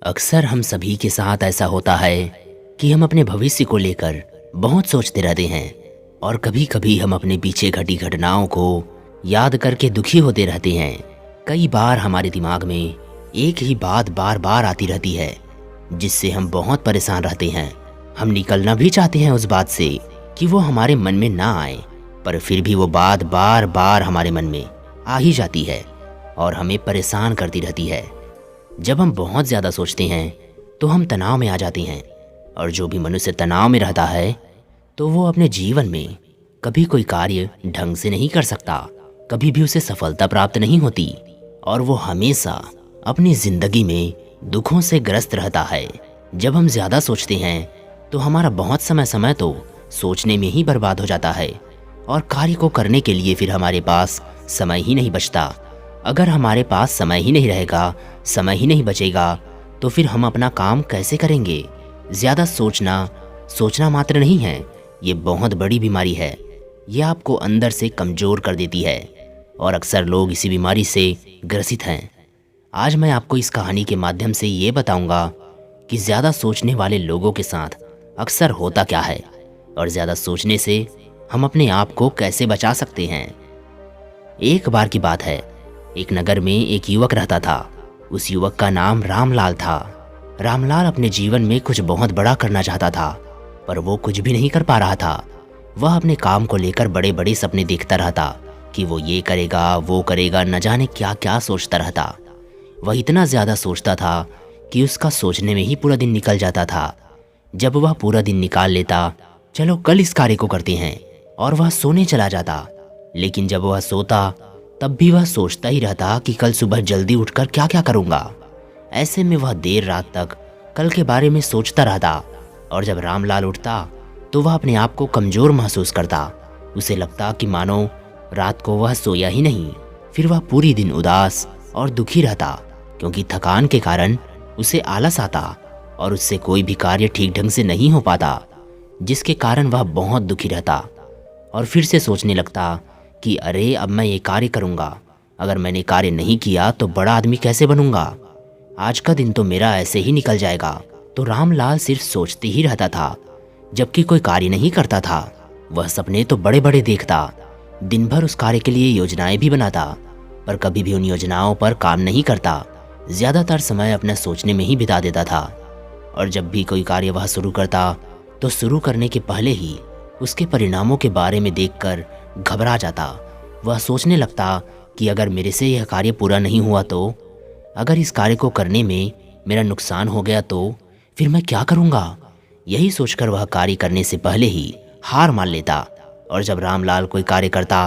अक्सर हम सभी के साथ ऐसा होता है कि हम अपने भविष्य को लेकर बहुत सोचते रहते हैं और कभी कभी हम अपने पीछे घटी घटनाओं को याद करके दुखी होते रहते हैं। कई बार हमारे दिमाग में एक ही बात बार बार आती रहती है जिससे हम बहुत परेशान रहते हैं। हम निकलना भी चाहते हैं उस बात से कि वो हमारे मन में ना आए, पर फिर भी वो बात बार बार हमारे मन में आ ही जाती है और हमें परेशान करती रहती है। जब हम बहुत ज़्यादा सोचते हैं तो हम तनाव में आ जाते हैं, और जो भी मनुष्य तनाव में रहता है तो वो अपने जीवन में कभी कोई कार्य ढंग से नहीं कर सकता, कभी भी उसे सफलता प्राप्त नहीं होती और वो हमेशा अपनी ज़िंदगी में दुखों से ग्रस्त रहता है। जब हम ज़्यादा सोचते हैं तो हमारा बहुत समय तो सोचने में ही बर्बाद हो जाता है और कार्य को करने के लिए फिर हमारे पास समय ही नहीं बचता। अगर हमारे पास समय ही नहीं रहेगा, समय ही नहीं बचेगा, तो फिर हम अपना काम कैसे करेंगे। ज़्यादा सोचना मात्र नहीं है, ये बहुत बड़ी बीमारी है। ये आपको अंदर से कमज़ोर कर देती है और अक्सर लोग इसी बीमारी से ग्रसित हैं। आज मैं आपको इस कहानी के माध्यम से ये बताऊंगा कि ज़्यादा सोचने वाले लोगों के साथ अक्सर होता क्या है और ज़्यादा सोचने से हम अपने आप को कैसे बचा सकते हैं। एक बार की बात है, एक नगर में एक युवक रहता था। उस युवक का नाम रामलाल था। रामलाल अपने जीवन में कुछ बहुत बड़ा करना चाहता था, पर वो कुछ भी नहीं कर पा रहा था। वह अपने काम को लेकर बड़े बड़े सपने देखता रहता कि वो ये करेगा, वो करेगा, न जाने क्या क्या सोचता रहता। वह इतना ज़्यादा सोचता था कि उसका सोचने में ही पूरा दिन निकल जाता था। जब वह पूरा दिन निकाल लेता, चलो कल इस कार्य को करते हैं, और वह सोने चला जाता। लेकिन जब वह सोता तब भी वह सोचता ही रहता कि कल सुबह जल्दी उठकर क्या क्या करूँगा। ऐसे में वह देर रात तक कल के बारे में सोचता रहता, और जब रामलाल उठता तो वह अपने आप को कमज़ोर महसूस करता। उसे लगता कि मानो रात को वह सोया ही नहीं। फिर वह पूरी दिन उदास और दुखी रहता, क्योंकि थकान के कारण उसे आलस आता और उससे कोई भी कार्य ठीक ढंग से नहीं हो पाता, जिसके कारण वह बहुत दुखी रहता और फिर से सोचने लगता कि अरे अब मैं ये कार्य करूँगा, अगर मैंने कार्य नहीं किया तो बड़ा आदमी कैसे बनूंगा, आज का दिन तो मेरा ऐसे ही निकल जाएगा। तो रामलाल सिर्फ सोचते ही रहता था, जबकि कोई कार्य नहीं करता था। वह सपने तो बड़े बड़े देखता, दिन भर उस कार्य के लिए योजनाएं भी बनाता, पर कभी भी उन योजनाओं पर काम नहीं करता। ज़्यादातर समय अपना सोचने में ही बिता देता था, और जब भी कोई कार्य वह शुरू करता तो शुरू करने के पहले ही उसके परिणामों के बारे में देखकर घबरा जाता। वह सोचने लगता कि अगर मेरे से यह कार्य पूरा नहीं हुआ तो, अगर इस कार्य को करने में मेरा नुकसान हो गया तो फिर मैं क्या करूँगा। यही सोचकर वह कार्य करने से पहले ही हार मान लेता। और जब रामलाल कोई कार्य करता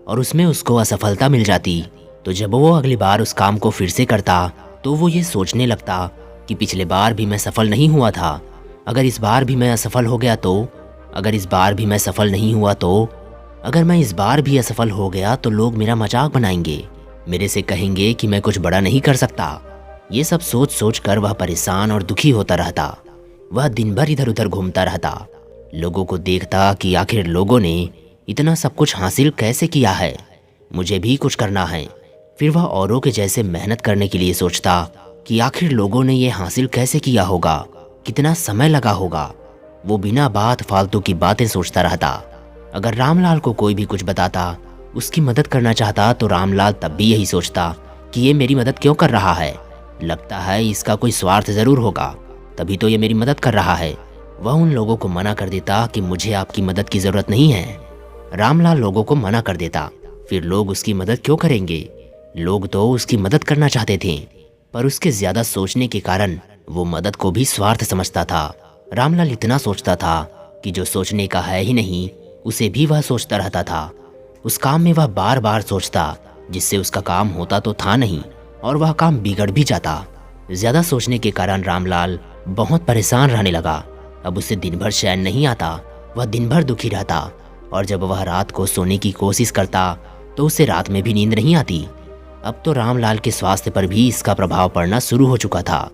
और उसमें उसको असफलता मिल जाती, तो जब वो अगली बार उस काम को फिर से करता तो वो ये सोचने लगता कि पिछले बार भी मैं सफल नहीं हुआ था, अगर इस बार भी मैं असफल हो गया तो, अगर इस बार भी मैं सफल नहीं हुआ तो, अगर मैं इस बार भी असफल हो गया तो लोग मेरा मजाक बनाएंगे, मेरे से कहेंगे कि मैं कुछ बड़ा नहीं कर सकता। ये सब सोच सोच कर वह परेशान और दुखी होता रहता। वह दिन भर इधर उधर घूमता रहता, लोगों को देखता कि आखिर लोगों ने इतना सब कुछ हासिल कैसे किया है, मुझे भी कुछ करना है। फिर वह औरों के जैसे मेहनत करने के लिए सोचता कि आखिर लोगों ने ये हासिल कैसे किया होगा, कितना समय लगा होगा। वो बिना बात फालतू की बातें सोचता रहता। अगर रामलाल को कोई भी कुछ बताता, उसकी मदद करना चाहता, तो रामलाल तब भी यही सोचता कि ये मेरी मदद क्यों कर रहा है, लगता है इसका कोई स्वार्थ ज़रूर होगा, तभी तो ये मेरी मदद कर रहा है। वह उन लोगों को मना कर देता कि मुझे आपकी मदद की ज़रूरत नहीं है। रामलाल लोगों को मना कर देता, फिर लोग उसकी मदद क्यों करेंगे, लोग तो उसकी मदद करना चाहते थे, पर उसके ज़्यादा सोचने के कारण वो मदद को भी स्वार्थ समझता था। रामलाल इतना सोचता था कि जो सोचने का है ही नहीं, उसे भी वह सोचता रहता था। उस काम में वह बार बार सोचता, जिससे उसका काम होता तो था नहीं और वह काम बिगड़ भी जाता। ज़्यादा सोचने के कारण रामलाल बहुत परेशान रहने लगा। अब उसे दिन भर चैन नहीं आता, वह दिन भर दुखी रहता, और जब वह रात को सोने की कोशिश करता तो उसे रात में भी नींद नहीं आती। अब तो रामलाल के स्वास्थ्य पर भी इसका प्रभाव पड़ना शुरू हो चुका था।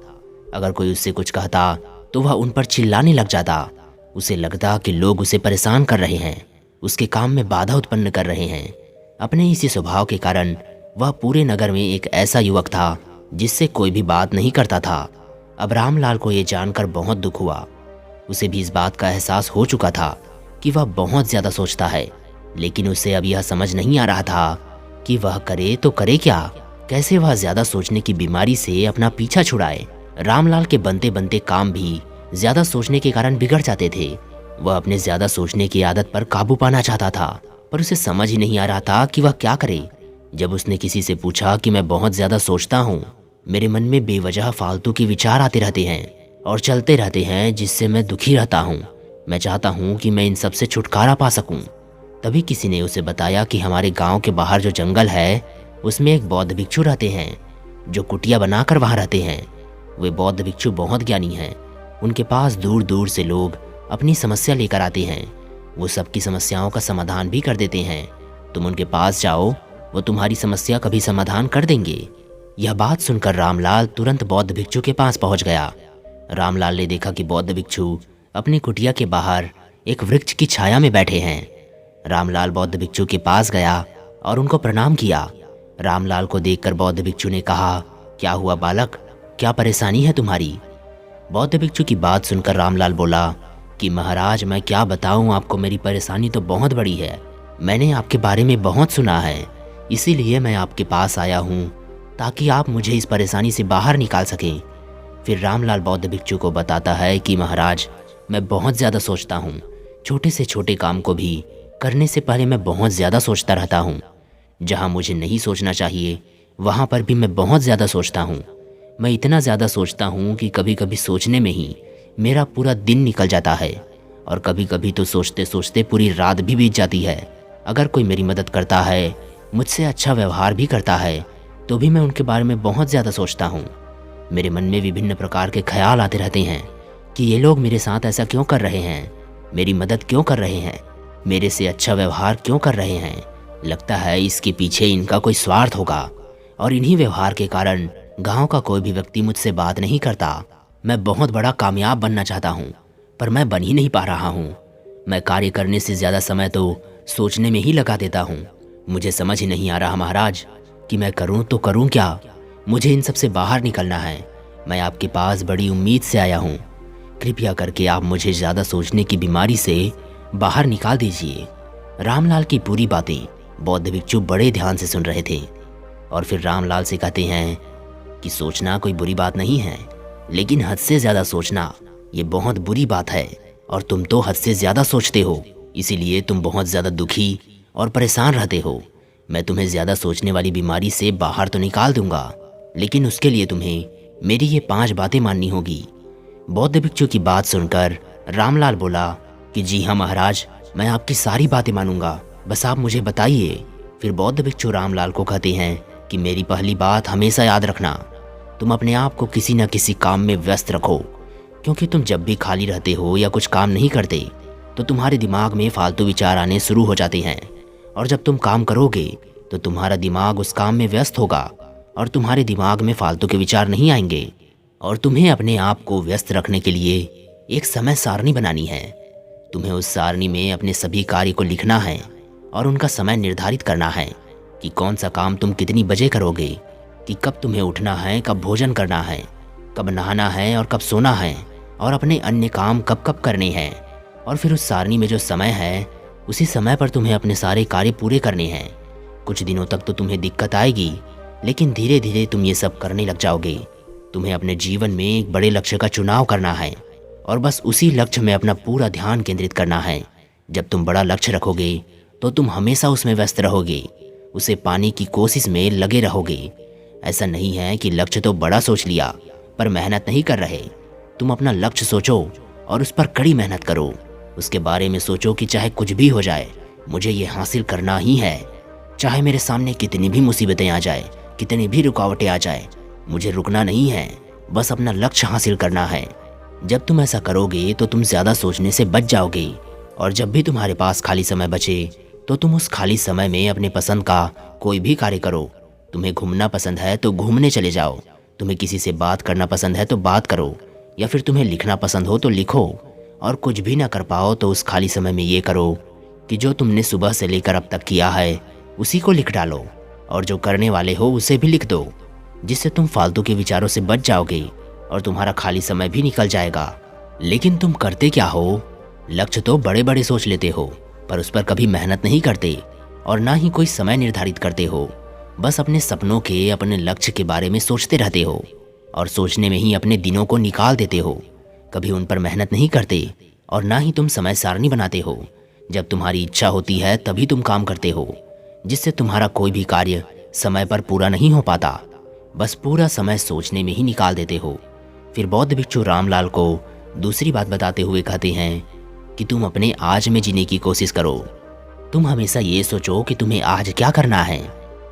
अगर कोई उससे कुछ कहता तो वह उन पर चिल्लाने लग जाता। उसे लगता कि लोग उसे परेशान कर रहे हैं, उसके काम में बाधा उत्पन्न कर रहे हैं। अपने इसी स्वभाव के कारण वह पूरे नगर में एक ऐसा युवक था जिससे कोई भी बात नहीं करता था। अब रामलाल को ये जानकर बहुत दुख हुआ। उसे भी इस बात का एहसास हो चुका था कि वह बहुत ज़्यादा सोचता है, लेकिन उसे अब यह समझ नहीं आ रहा था कि वह करे तो करे क्या, कैसे वह ज़्यादा सोचने की बीमारी से अपना पीछा छुड़ाए। रामलाल के बनते बनते काम भी ज़्यादा सोचने के कारण बिगड़ जाते थे। वह अपने ज़्यादा सोचने की आदत पर काबू पाना चाहता था, पर उसे समझ ही नहीं आ रहा था कि वह क्या करे। जब उसने किसी से पूछा कि मैं बहुत ज़्यादा सोचता हूँ, मेरे मन में बेवजह फालतू के विचार आते रहते हैं और चलते रहते हैं, जिससे मैं दुखी रहता हूँ। मैं चाहता हूँ कि मैं इन सब से छुटकारा पा सकूँ। तभी किसी ने उसे बताया कि हमारे गांव के बाहर जो जंगल है, उसमें एक बौद्ध भिक्षु रहते हैं, जो कुटिया बनाकर वहाँ रहते हैं। वे बौद्ध भिक्षु बहुत ज्ञानी हैं। उनके पास दूर दूर से लोग अपनी समस्या लेकर आते हैं। वो सबकी समस्याओं का समाधान भी कर देते हैं। तुम उनके पास जाओ, वो तुम्हारी समस्या कभी समाधान कर देंगे। यह बात सुनकर रामलाल तुरंत बौद्ध भिक्षु के पास पहुंच गया। रामलाल ने देखा कि बौद्ध भिक्षु अपनी कुटिया के बाहर एक वृक्ष की छाया में बैठे हैं। रामलाल बौद्ध भिक्षु के पास गया और उनको प्रणाम किया। रामलाल को देखकर बौद्ध भिक्षु ने कहा, क्या हुआ बालक, क्या परेशानी है तुम्हारी? बौद्ध भिक्षु की बात सुनकर रामलाल बोला कि महाराज, मैं क्या बताऊं आपको, मेरी परेशानी तो बहुत बड़ी है। मैंने आपके बारे में बहुत सुना है, इसीलिए मैं आपके पास आया हूं ताकि आप मुझे इस परेशानी से बाहर निकाल सकें। फिर रामलाल बौद्ध भिक्षु को बताता है कि महाराज, मैं बहुत ज़्यादा सोचता हूँ। छोटे से छोटे काम को भी करने से पहले मैं बहुत ज़्यादा सोचता रहता हूँ। जहाँ मुझे नहीं सोचना चाहिए वहाँ पर भी मैं बहुत ज़्यादा सोचता हूँ। मैं इतना ज़्यादा सोचता हूँ कि कभी कभी सोचने में ही मेरा पूरा दिन निकल जाता है, और कभी कभी तो सोचते सोचते पूरी रात भी बीत जाती है। अगर कोई मेरी मदद करता है, मुझसे अच्छा व्यवहार भी करता है, तो भी मैं उनके बारे में बहुत ज़्यादा सोचता हूँ। मेरे मन में विभिन्न प्रकार के ख्याल आते रहते हैं कि ये लोग मेरे साथ ऐसा क्यों कर रहे हैं, मेरी मदद क्यों कर रहे हैं, मेरे से अच्छा व्यवहार क्यों कर रहे हैं। लगता है इसके पीछे इनका कोई स्वार्थ होगा, और इन्हीं व्यवहार के कारण गांव का कोई भी व्यक्ति मुझसे बात नहीं करता। मैं बहुत बड़ा कामयाब बनना चाहता हूँ, पर मैं बन ही नहीं पा रहा हूँ। मैं कार्य करने से ज़्यादा समय तो सोचने में ही लगा देता हूँ। मुझे समझ ही नहीं आ रहा महाराज कि मैं करूँ तो करूँ क्या। मुझे इन सब से बाहर निकलना है। मैं आपके पास बड़ी उम्मीद से आया हूँ। कृपया करके आप मुझे ज़्यादा सोचने की बीमारी से बाहर निकाल दीजिए। रामलाल की पूरी बातें बौद्ध भिक्षु बड़े ध्यान से सुन रहे थे, और फिर रामलाल से कहते हैं कि सोचना कोई बुरी बात नहीं है, लेकिन हद से ज़्यादा सोचना ये बहुत बुरी बात है, और तुम तो हद से ज़्यादा सोचते हो, इसीलिए तुम बहुत ज़्यादा दुखी और परेशान रहते हो। मैं तुम्हें ज़्यादा सोचने वाली बीमारी से बाहर तो निकाल दूंगा, लेकिन उसके लिए तुम्हें मेरी ये 5 बातें माननी होगी। बौद्ध भिक्षु की बात सुनकर रामलाल बोला कि जी हाँ महाराज, मैं आपकी सारी बातें मानूंगा, बस आप मुझे बताइए। फिर बौद्ध भिक्षु रामलाल को कहते हैं कि मेरी पहली बात हमेशा याद रखना, तुम अपने आप को किसी न किसी काम में व्यस्त रखो, क्योंकि तुम जब भी खाली रहते हो या कुछ काम नहीं करते तो तुम्हारे दिमाग में फालतू विचार आने शुरू हो जाते हैं, और जब तुम काम करोगे तो तुम्हारा दिमाग उस काम में व्यस्त होगा और तुम्हारे दिमाग में फालतू के विचार नहीं आएंगे। और तुम्हें अपने आप को व्यस्त रखने के लिए एक समय सारणी बनानी है। तुम्हें उस सारणी में अपने सभी कार्य को लिखना है और उनका समय निर्धारित करना है कि कौन सा काम तुम कितनी बजे करोगे, कि कब तुम्हें उठना है, कब भोजन करना है, कब नहाना है और कब सोना है, और अपने अन्य काम कब कब करने हैं। और फिर उस सारणी में जो समय है, उसी समय पर तुम्हें अपने सारे कार्य पूरे करने हैं। कुछ दिनों तक तो तुम्हें दिक्कत आएगी, लेकिन धीरे धीरे तुम ये सब करने लग जाओगे। तुम्हें अपने जीवन में एक बड़े लक्ष्य का चुनाव करना है और बस उसी लक्ष्य में अपना पूरा ध्यान केंद्रित करना है। जब तुम बड़ा लक्ष्य रखोगे तो तुम हमेशा उसमें व्यस्त रहोगे, उसे पाने की कोशिश में लगे रहोगे। ऐसा नहीं है कि लक्ष्य तो बड़ा सोच लिया पर मेहनत नहीं कर रहे। तुम अपना लक्ष्य सोचो और उस पर कड़ी मेहनत करो। उसके बारे में सोचो कि चाहे कुछ भी हो जाए, मुझे ये हासिल करना ही है। चाहे मेरे सामने कितनी भी मुसीबतें आ जाए, कितनी भी रुकावटें आ जाए, मुझे रुकना नहीं है, बस अपना लक्ष्य हासिल करना है। जब तुम ऐसा करोगे तो तुम ज़्यादा सोचने से बच जाओगे, और जब भी तुम्हारे पास खाली समय बचे तो तुम उस खाली समय में अपने पसंद का कोई भी कार्य करो। तुम्हें घूमना पसंद है तो घूमने चले जाओ, तुम्हें किसी से बात करना पसंद है तो बात करो, या फिर तुम्हें लिखना पसंद हो तो लिखो। और कुछ भी ना कर पाओ तो उस खाली समय में ये करो कि जो तुमने सुबह से लेकर अब तक किया है उसी को लिख डालो, और जो करने वाले हो उसे भी लिख दो, जिससे तुम फालतू के विचारों से बच जाओगे और तुम्हारा खाली समय भी निकल जाएगा। लेकिन तुम करते क्या हो? लक्ष्य तो बड़े बड़े सोच लेते हो, पर उस पर कभी मेहनत नहीं करते और ना ही कोई समय निर्धारित करते हो। बस अपने सपनों के, अपने लक्ष्य के बारे में सोचते रहते हो और सोचने में ही अपने दिनों को निकाल देते हो। कभी उन पर मेहनत नहीं करते और ना ही तुम समय सारणी बनाते हो। जब तुम्हारी इच्छा होती है तभी तुम काम करते हो, जिससे तुम्हारा कोई भी कार्य समय पर पूरा नहीं हो पाता। बस पूरा समय सोचने में ही निकाल देते हो। फिर बौद्ध भिक्षु रामलाल को दूसरी बात बताते हुए कहते हैं कि तुम अपने आज में जीने की कोशिश करो। तुम हमेशा ये सोचो कि तुम्हें आज क्या करना है।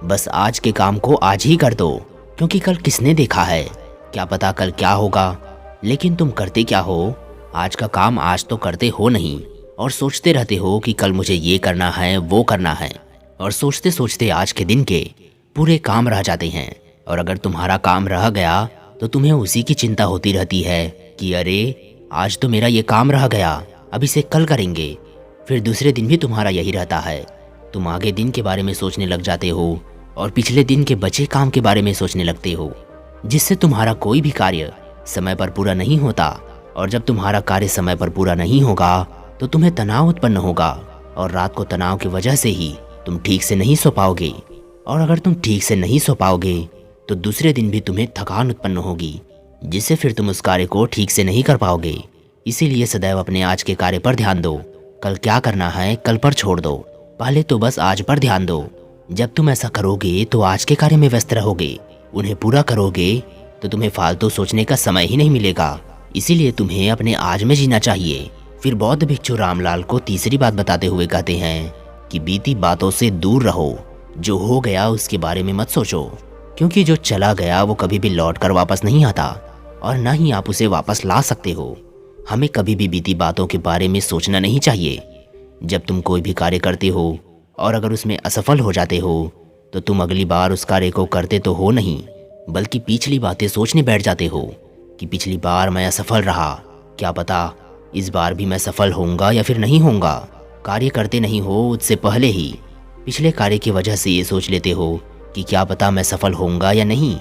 बस आज के काम को आज ही कर दो, क्योंकि कल किसने देखा है, क्या पता कल क्या होगा। लेकिन तुम करते क्या हो? आज का काम आज तो करते हो नहीं और सोचते रहते हो कि कल मुझे ये करना है, वो करना है, और सोचते सोचते आज के दिन के पूरे काम रह जाते हैं। और अगर तुम्हारा काम रह गया तो तुम्हें उसी की चिंता होती रहती है कि अरे आज तो मेरा ये काम रह गया, अब इसे कल करेंगे। फिर दूसरे दिन भी तुम्हारा यही रहता है। तुम आगे दिन के बारे में सोचने लग जाते हो और पिछले दिन के बचे काम के बारे में सोचने लगते हो, जिससे तुम्हारा कोई भी कार्य समय पर पूरा नहीं होता। और जब तुम्हारा कार्य समय पर पूरा नहीं होगा तो तुम्हें तनाव उत्पन्न होगा और रात को तनाव की वजह से ही तुम ठीक से नहीं सो पाओगे। और अगर तुम ठीक से नहीं सो पाओगे तो दूसरे दिन भी तुम्हें थकान उत्पन्न होगी, जिससे फिर तुम उस कार्य को ठीक से नहीं कर पाओगे। इसीलिए सदैव अपने आज के कार्य पर ध्यान दो। कल क्या करना है कल पर छोड़ दो, पहले तो बस आज पर ध्यान दो। जब तुम ऐसा करोगे तो आज के कार्य में व्यस्त रहोगे, उन्हें पूरा करोगे तो तुम्हें फालतू सोचने का समय ही नहीं मिलेगा। इसीलिए तुम्हें अपने आज में जीना चाहिए। फिर बौद्ध भिक्षु रामलाल को तीसरी बात बताते हुए कहते हैं कि बीती बातों से दूर रहो। जो हो गया उसके बारे में मत सोचो, क्योंकि जो चला गया वो कभी भी लौट कर वापस नहीं आता और ना ही आप उसे वापस ला सकते हो। हमें कभी भी बीती बातों के बारे में सोचना नहीं चाहिए। जब तुम कोई भी कार्य करते हो और अगर उसमें असफल हो जाते हो तो तुम अगली बार उस कार्य को करते तो हो नहीं, बल्कि पिछली बातें सोचने बैठ जाते हो कि पिछली बार मैं असफल रहा, क्या पता इस बार भी मैं सफल होऊंगा या फिर नहीं होऊंगा। कार्य करते नहीं हो उससे पहले ही पिछले कार्य की वजह से ये सोच लेते हो कि क्या पता मैं सफल होऊंगा या नहीं।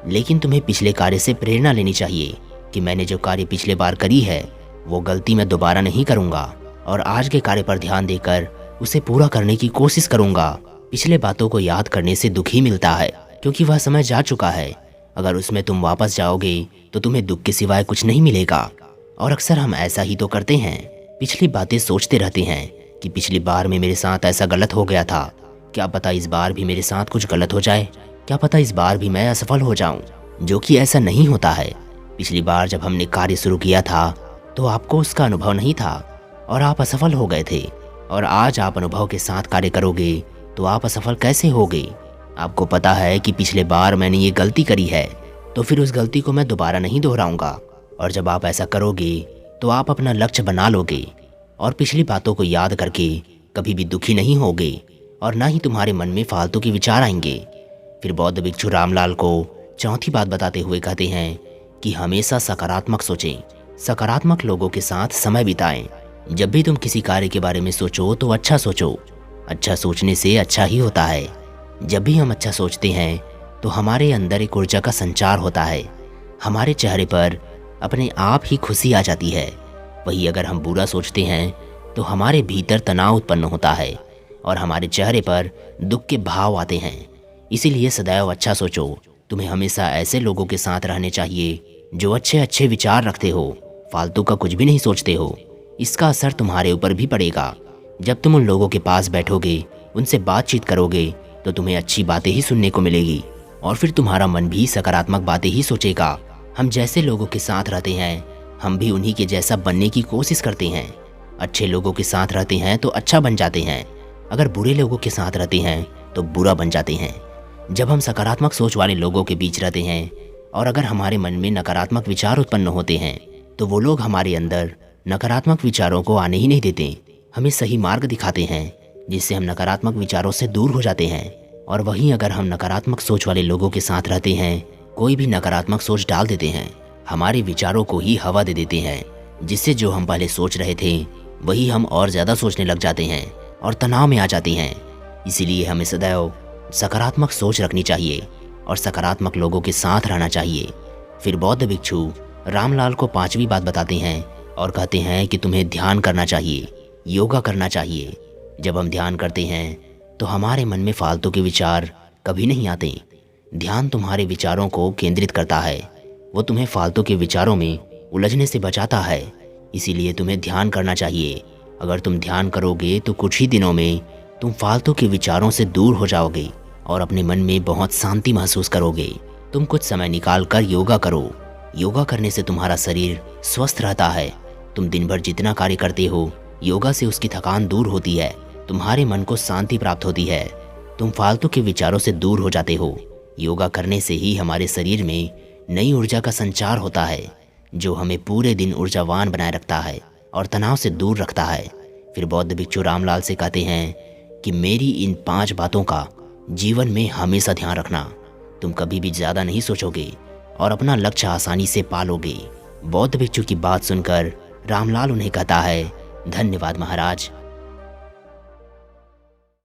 लेकिन तुम्हें पिछले कार्य से प्रेरणा लेनी चाहिए कि मैंने जो कार्य पिछले बार करी है वो गलती मैं दोबारा नहीं करूंगा और आज के कार्य पर ध्यान देकर उसे पूरा करने की कोशिश करूंगा। पिछले बातों को याद करने से दुख ही मिलता है, क्योंकि वह समय जा चुका है। अगर उसमें तुम वापस जाओगे तो तुम्हें दुख के सिवाय कुछ नहीं मिलेगा। और अक्सर हम ऐसा ही तो करते हैं, पिछली बातें सोचते रहते हैं कि पिछली बार में मेरे साथ ऐसा गलत हो गया था, क्या पता इस बार भी मेरे साथ कुछ गलत हो जाए, क्या पता इस बार भी मैं असफल हो जाऊं। जो कि ऐसा नहीं होता है। पिछली बार जब हमने कार्य शुरू किया था तो आपको उसका अनुभव नहीं था और आप असफल हो गए थे, और आज आप अनुभव के साथ कार्य करोगे तो आप असफल कैसे होगे। आपको पता है कि पिछले बार मैंने ये गलती करी है, तो फिर उस गलती को मैं दोबारा नहीं दोहराऊंगा। और जब आप ऐसा करोगे तो आप अपना लक्ष्य बना लोगे और पिछली बातों को याद करके कभी भी दुखी नहीं होगे और ना ही तुम्हारे मन में फालतू के विचार आएंगे। फिर बौद्ध भिक्षु रामलाल को चौथी बात बताते हुए कहते हैं कि हमेशा सकारात्मक सोचें, सकारात्मक लोगों के साथ समय बिताएं। जब भी तुम किसी कार्य के बारे में सोचो तो अच्छा सोचो। अच्छा सोचने से अच्छा ही होता है। जब भी हम अच्छा सोचते हैं तो हमारे अंदर एक ऊर्जा का संचार होता है, हमारे चेहरे पर अपने आप ही खुशी आ जाती है। वही अगर हम बुरा सोचते हैं तो हमारे भीतर तनाव उत्पन्न होता है और हमारे चेहरे पर दुख के भाव आते हैं। इसीलिए सदैव अच्छा सोचो। तुम्हें हमेशा ऐसे लोगों के साथ रहने चाहिए जो अच्छे अच्छे विचार रखते हो, फालतू का कुछ भी नहीं सोचते हो। इसका असर तुम्हारे ऊपर भी पड़ेगा। जब तुम उन लोगों के पास बैठोगे, उनसे बातचीत करोगे तो तुम्हें अच्छी बातें ही सुनने को मिलेगी और फिर तुम्हारा मन भी सकारात्मक बातें ही सोचेगा। हम जैसे लोगों के साथ रहते हैं हम भी उन्हीं के जैसा बनने की कोशिश करते हैं। अच्छे लोगों के साथ रहते हैं तो अच्छा बन जाते हैं, अगर बुरे लोगों के साथ रहते हैं तो बुरा बन जाते हैं। जब हम सकारात्मक सोच वाले लोगों के बीच रहते हैं और अगर हमारे मन में नकारात्मक विचार उत्पन्न होते हैं तो वो लोग हमारे अंदर नकारात्मक विचारों को आने ही नहीं देते, हमें सही मार्ग दिखाते हैं, जिससे हम नकारात्मक विचारों से दूर हो जाते हैं। और वहीं अगर हम नकारात्मक सोच वाले लोगों के साथ रहते हैं, कोई भी नकारात्मक सोच डाल देते हैं, हमारे विचारों को ही हवा दे देते हैं, जिससे जो हम पहले सोच रहे थे वही हम और ज़्यादा सोचने लग जाते हैं और तनाव में आ जाते हैं। इसीलिए हमें सदैव सकारात्मक सोच रखनी चाहिए और सकारात्मक लोगों के साथ रहना चाहिए। फिर बौद्ध भिक्षु रामलाल को पांचवी बात बताते हैं और कहते हैं कि तुम्हें ध्यान करना चाहिए, योगा करना चाहिए। जब हम ध्यान करते हैं तो हमारे मन में फालतू के विचार कभी नहीं आते। ध्यान तुम्हारे विचारों को केंद्रित करता है, वो तुम्हें फालतू के विचारों में उलझने से बचाता है। इसीलिए तुम्हें ध्यान करना चाहिए। अगर तुम ध्यान करोगे तो कुछ ही दिनों में तुम फालतू के विचारों से दूर हो जाओगे और अपने मन में बहुत शांति महसूस करोगे। तुम कुछ समय निकाल कर योगा करो। योगा करने से तुम्हारा शरीर स्वस्थ रहता है। तुम दिन भर जितना कार्य करते हो, योगा से उसकी थकान दूर होती है, तुम्हारे मन को शांति प्राप्त होती है, तुम फालतू के विचारों से दूर हो जाते हो। योगा करने से ही हमारे शरीर में नई ऊर्जा का संचार होता है, जो हमें पूरे दिन ऊर्जावान बनाए रखता है और तनाव से दूर रखता है। फिर बौद्ध भिक्षु रामलाल से कहते हैं कि मेरी इन 5 बातों का जीवन में हमेशा ध्यान रखना। तुम कभी भी ज़्यादा नहीं सोचोगे और अपना लक्ष्य आसानी से पालोगे। बौद्ध भिक्षु की बात सुनकर रामलाल उन्हें कहता है, धन्यवाद महाराज।